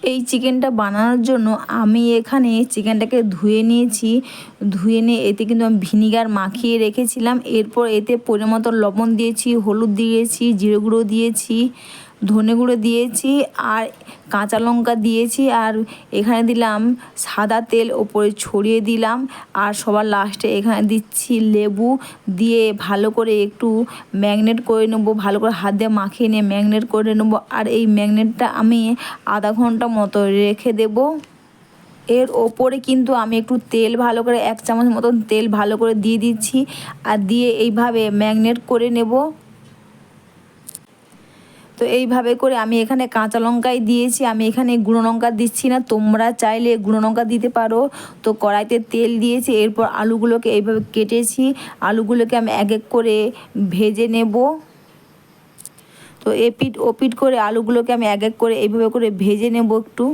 এই চিকেনটা বানানোর জন্য আমি এখানে চিকেনটাকে ধুয়ে নিয়েছি। ধুয়ে নিয়ে এতে কিন্তু আমি ভিনিগার মাখিয়ে রেখেছিলাম। এরপর এতে পরিমাণ মতো লবণ দিয়েছি, হলুদ দিয়েছি, জিরে গুঁড়ো দিয়েছি, ধনে গুঁড়ো দিয়েছি আর কাঁচা লঙ্কা দিয়েছি। আর এখানে দিলাম সাদা তেল, ওপরে ছড়িয়ে দিলাম। আর সবার লাস্টে এখানে দিচ্ছি লেবু দিয়ে ভালো করে একটু ম্যাগনেট করে নেবো, ভালো করে হাত দিয়ে মাখিয়ে নিয়ে ম্যাগনেট করে নেবো। আর এই ম্যাগনেটটা আমি আধা ঘন্টা মতো রেখে দেবো। এর ওপরে কিন্তু আমি একটু তেল ভালো করে 1 চামচ মতন তেল ভালো করে দিয়ে দিচ্ছি। আর দিয়ে এইভাবে ম্যাগনেট করে নেব। তো এইভাবে করে আমি এখানে কাঁচা লঙ্কাই দিয়েছি, আমি এখানে গুঁড়ো লঙ্কা দিচ্ছি না, তোমরা চাইলে গুঁড়ো লঙ্কা দিতে পারো। তো কড়াইতে তেল দিয়েছি, এরপর আলুগুলোকে এইভাবে কেটেছি, আলুগুলোকে আমি এক এক করে ভেজে নেব। তো এপিট ওপিট করে আলুগুলোকে আমি এক এক করে এইভাবে করে ভেজে নেব একটু।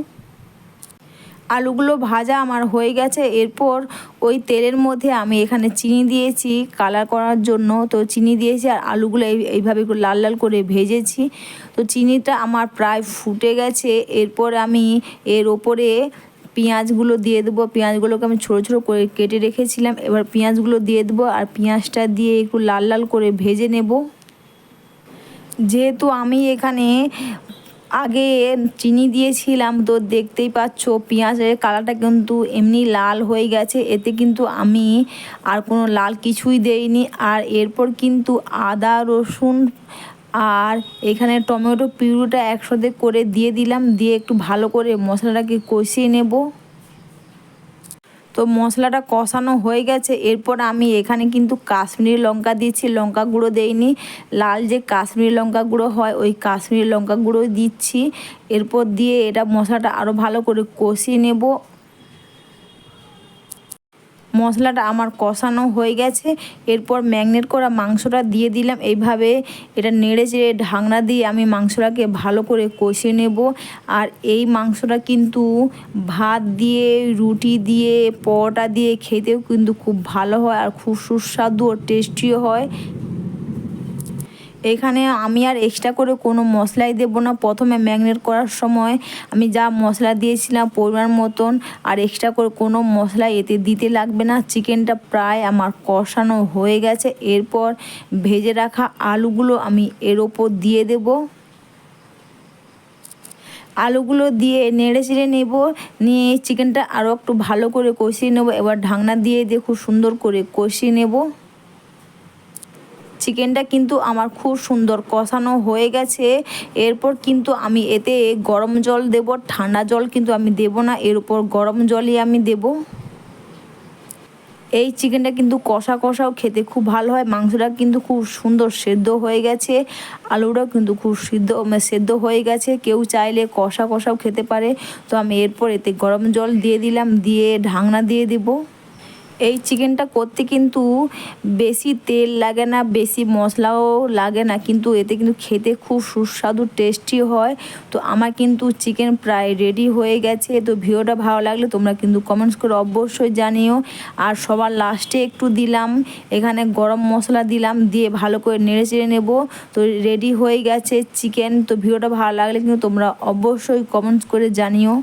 আলুগুলো ভাজা আমার হয়ে গেছে। এরপর ওই তেলের মধ্যে আমি এখানে চিনি দিয়েছি কালার করার জন্য। তো চিনি দিয়েছি আর আলুগুলো এইভাবে লাল লাল করে ভেজেছি। তো চিনিটা আমার প্রায় ফুটে গেছে। এরপর আমি এর ওপরে পেঁয়াজগুলো দিয়ে দেবো। পেঁয়াজগুলোকে আমি ছোটো ছোটো করে কেটে রেখেছিলাম। এবার পেঁয়াজগুলো দিয়ে দেবো আর পেঁয়াজটা দিয়ে একটু লাল লাল করে ভেজে নেব। যেহেতু আমি এখানে আগে চিনি দিয়েছিলাম, তো দেখতেই পাচ্ছ পেঁয়াজের কালারটা কিন্তু এমনি লাল হয়ে গেছে। এতে কিন্তু আমি আর কোনো লাল কিছুই দেইনি। আর এরপর কিন্তু আদা রসুন আর এখানে টমেটো পিউরিটা একসাথে করে দিয়ে দিলাম, দিয়ে একটু ভালো করে মশলাটাকে কষিয়ে নেব। তো মশলাটা কষানো হয়ে গেছে। এরপর আমি এখানে কিন্তু কাশ্মীরি লঙ্কা দিচ্ছি, লঙ্কা গুঁড়ো দেইনি। লাল যে কাশ্মীরি লঙ্কা গুঁড়ো হয় ওই কাশ্মীরি লঙ্কা গুঁড়ো দিচ্ছি। এরপর দিয়ে এটা মশলাটা আরও ভালো করে কষিয়ে নেব। মশলাটা আমার কষানো হয়ে গেছে। এরপর ম্যাগনেট করা মাংসটা দিয়ে দিলাম। এইভাবে এটা নেড়ে চেড়ে ঢাকনা দিয়ে আমি মাংসটাকে ভালো করে কষিয়ে নেব। আর এই মাংসটা কিন্তু ভাত দিয়ে, রুটি দিয়ে, পরোটা দিয়ে খেতেও কিন্তু খুব ভালো হয় আর খুব সুস্বাদু ও টেস্টিও হয়। এখানে আমি আর এক্সট্রা করে কোনো মশলাই দেবো না। প্রথমে ম্যাগনেট করার সময় আমি যা মশলা দিয়েছিলাম পরিমাণ মতন, আর এক্সট্রা করে কোনো মশলা এতে দিতে লাগবে না। চিকেনটা প্রায় আমার কষানো হয়ে গেছে। এরপর ভেজে রাখা আলুগুলো আমি এর ওপর দিয়ে দেব। আলুগুলো দিয়ে নেড়ে চেড়ে নেব, নিয়ে চিকেনটা আরও একটু ভালো করে কষিয়ে নেব। এবার ঢাকনা দিয়ে খুব সুন্দর করে কষিয়ে নেব। চিকেনটা কিন্তু আমার খুব সুন্দর কষানো হয়ে গেছে। এরপর কিন্তু আমি এতে গরম জল দেব, ঠান্ডা জল কিন্তু আমি দেব না, এর উপর গরম জলই আমি দেব। এই চিকেনটা কিন্তু কষা কষাও খেতে খুব ভালো হয়। মাংসটা কিন্তু খুব সুন্দর সেদ্ধ হয়ে গেছে, আলুটাও কিন্তু খুব সেদ্ধ হয়ে গেছে। কেউ চাইলে কষা কষাও খেতে পারে। তো আমি এরপর এতে গরম জল দিয়ে দিলাম, দিয়ে ঢাকনা দিয়ে দেবো। এই চিকেনটা করতে কিন্তু বেশি তেল লাগে না, বেশি মশলাও লাগে না, কিন্তু এতে কিন্তু খেতে খুব সুস্বাদু টেস্টি হয়। তো আমার কিন্তু চিকেন প্রায় রেডি হয়ে গেছে। তো ভিডিওটা ভালো লাগলে তোমরা কিন্তু কমেন্টস করে অবশ্যই জানিও। আর সবার লাস্টে একটু দিলাম এখানে গরম মশলা দিলাম, দিয়ে ভালো করে নেড়ে চেড়ে নেব। তো রেডি হয়ে গেছে চিকেন। তো ভিডিওটা ভালো লাগলে কিন্তু তোমরা অবশ্যই কমেন্টস করে জানিও।